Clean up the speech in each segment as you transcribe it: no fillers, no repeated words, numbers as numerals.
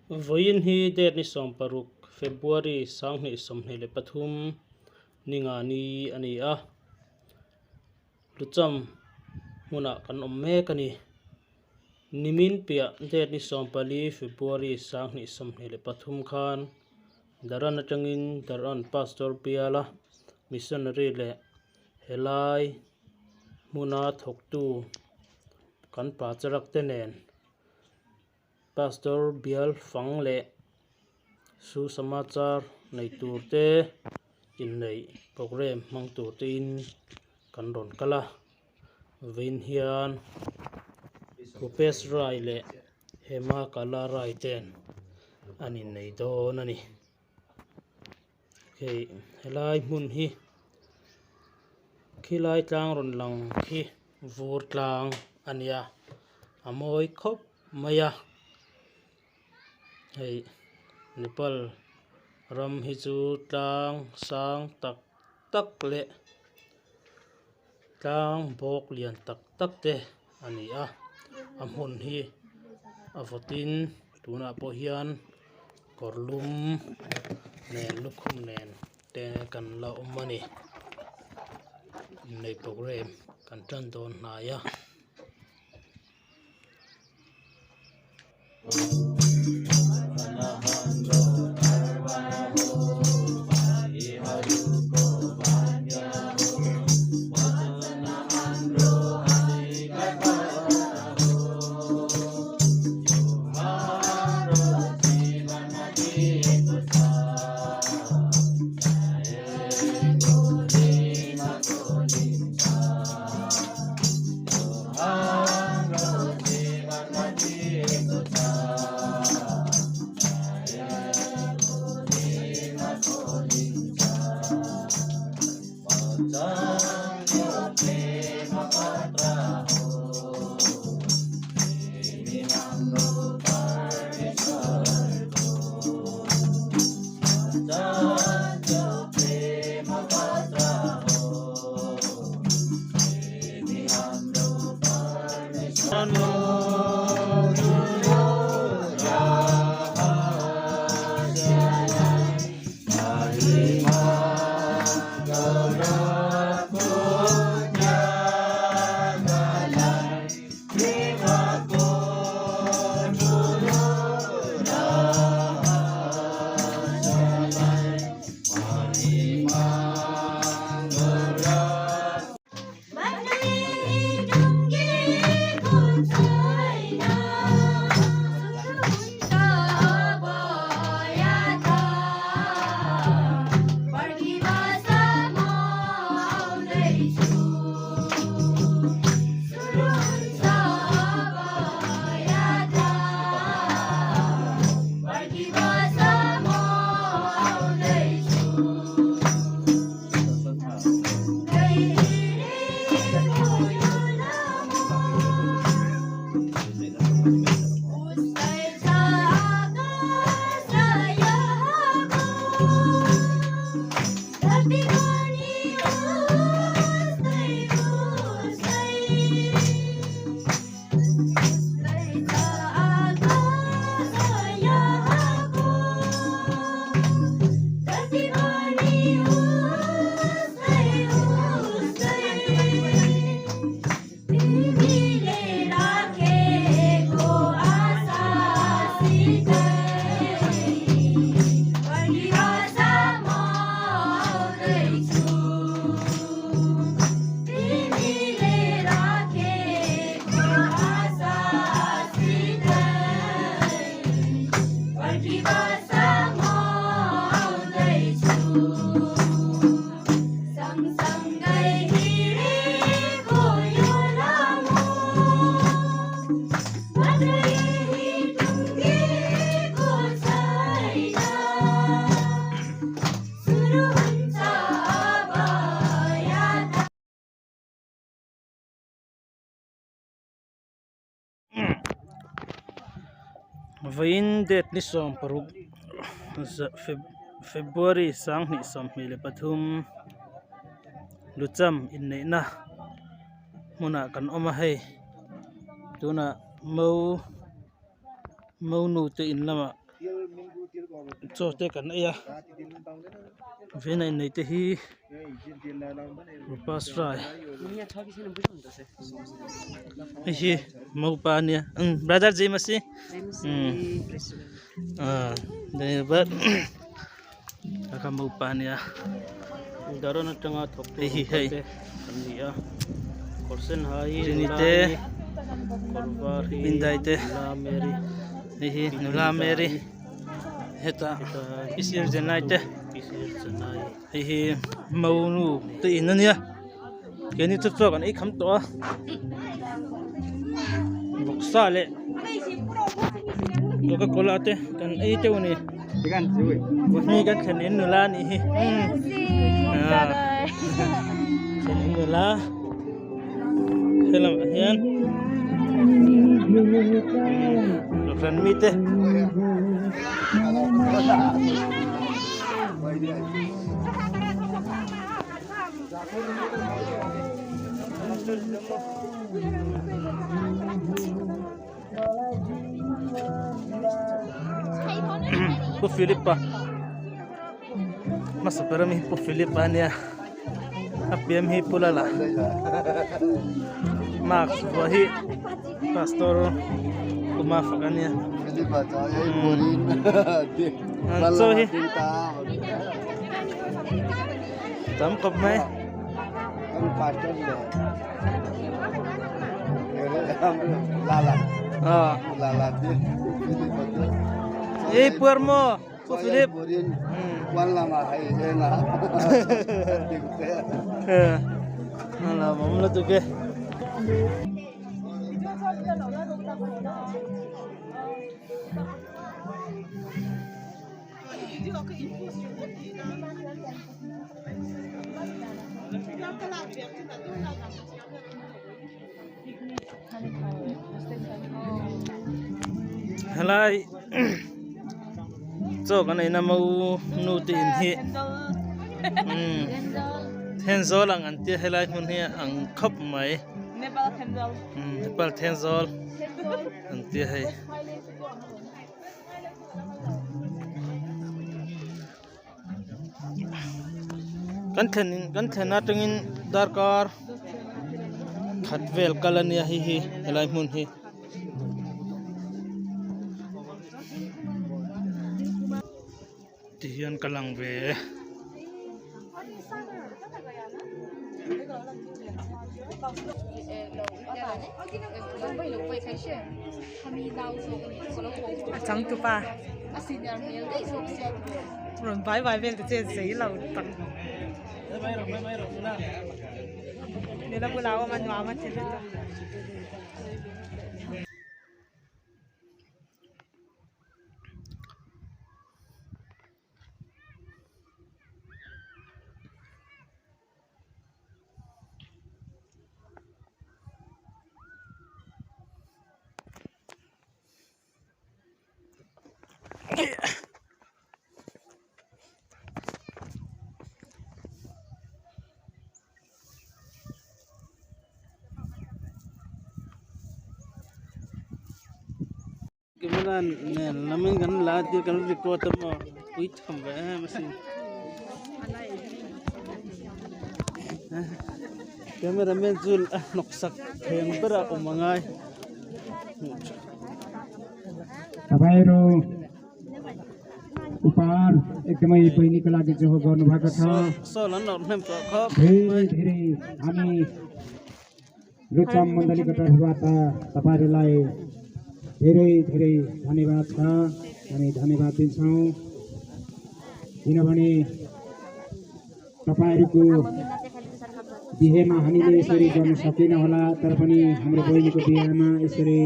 Voin hi det ni som paruk February sang ni som hele pathum ninga ni ani a lucham muna kan omme kani nimin pia det ni som pali February sang ni som hele pathum khan daran atangin daran pastor piala missionary le helai muna thoktu kan pa charak tenen pastor bial fang le su samachar nei turte in nei program mang turte in kan ron kala vein hian rupes rai le hema kala rai ten anin nei don ani hei helai mun hi khilai tlang ron lang khi vur tlang ania amoi khop maya hei Nepal ram hi chu tlang sang tak tak le tlang bok lian tak tak te ani a amhun hi avotin tuna po hian korlum nen lukhum nen te kan la omani nei program kan tan don na ya Vain det ni som paruk February sang ni som hele pathum lucham in nei na muna kan oma hei tuna mau nu te in lama cho te kan aya ve nei te hi pasrai hi mau pa nia brother James de but aka mau pa nia daron atanga thok hi hei kan nia korsen hai ni te korvar hi pindai te la meri hi nula meri heta isir janai te hi mau nu te in ania keni tu kan ei kham to boksa le coca cola te kan ei te uni kan chui ni kan khanin nula ni hi khanin nula helam hian lokran mi te po Philippa mas perami po Philippa nia apiam hi pulala Max wahi pastor kumafakania Philippa cha ei borin so hi tam kop mai pastor lala eh puermo po Philip wan lama hai na ala mamla tu ke halai so kan ina mau nu tin hi tenzol ang anti halai mun hi ang khop mai Nepal tenzol anti hai kan thena tungin darkar khatvel kalania hi halai mun hi tihian kalang ve chẳng tu pa rồi vài vài bên từ trên giấy lầu tận nên là bữa nào mà nhòa mà trên lên gimana nih lamin kan latih kan record mo wait kambe mesin cameraman zul noksak yang bera umangai तपाईहरु उपहार एकदमै बहिनीको लागि जो गर्नु भएको छ solan nem khop धेरै धेरै हामी रुचम मण्डलीको तर्फबाट तपाईहरुलाई धेरै धेरै धन्यवाद छ हामी धन्यवाद दिन्छौं किनभने तपाईहरुको बिहेमा हामीले यसरी गर्न सकिन होला तर पनि हाम्रो बहिनीको बिहेमा यसरी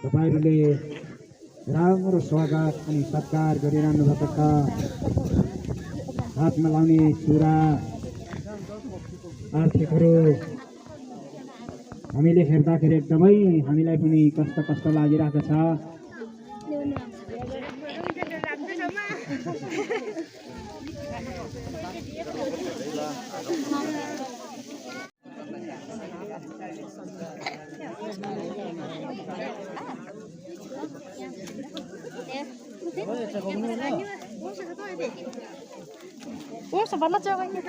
तपाईहरुले राम्रो स्वागत अनि सत्कार गरिरहनु भएको छ हातमा लाउने चुरा आर्थिकहरू हामीले हेर्दाखेरि एकदमै हामीलाई पनि कष्ट लागिरहेको छ Ủa sao nó chơi cái gì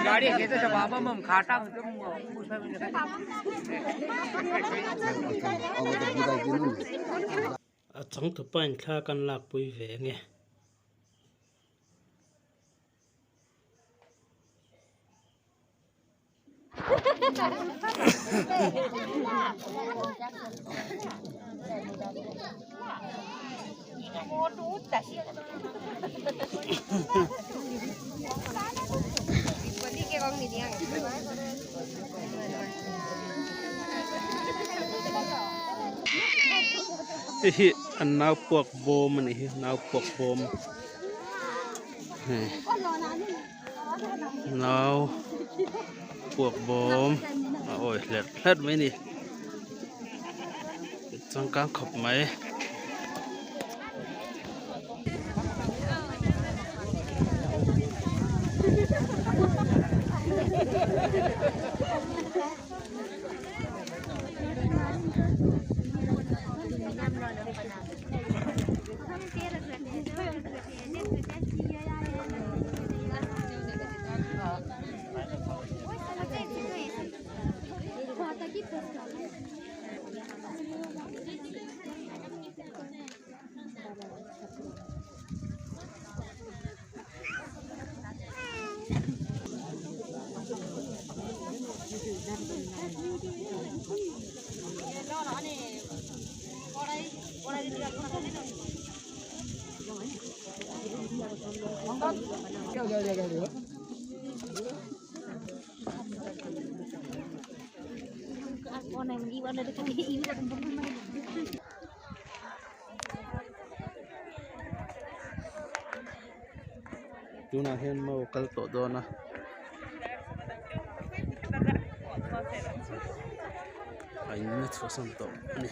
गाडी घेतो बाबा मग खाटा chẳng thuộc bài kha căn lạc vui vẻ nghe anh nào buộc bom này nào buộc bom nào buộc bom ôi lết lết mấy nè trong các khop máy chúng ta hiện màu cal tổ đó na anh nhất số sản tổ này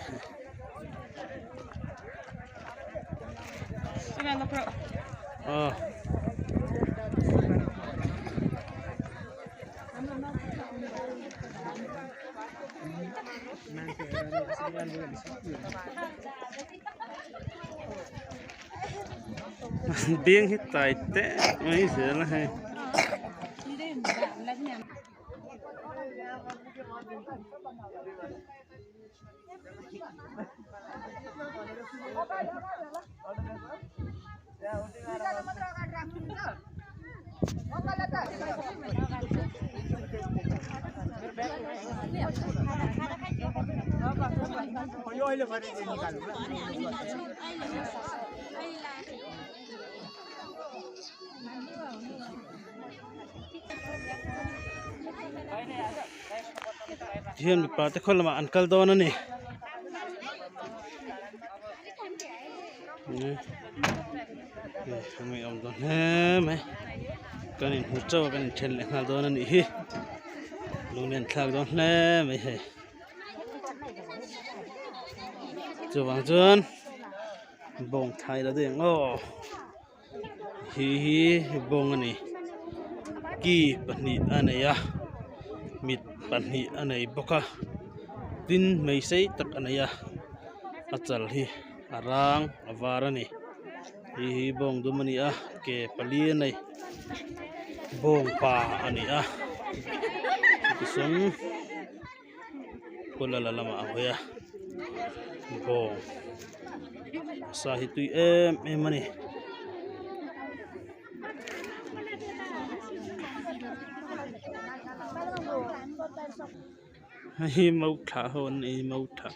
biếng hít tài tệ mấy giờ là hay Diyan mi pate khol ma uncle do na ni mai om do he mai kanin hu chaw kanin thel le ngal do na ni hi lungen thak do le mai he chu wang chun bong thai la de ngo hi bong ani ki pahnih anaya mit pahnih anei boka tin mei sei tak anaya achal hi arang awarani hi bong dumani a ke pali nei bong pa ani a kisum kulala lama ahoya bong sa hitui em ani hi mau tha hon i mau tha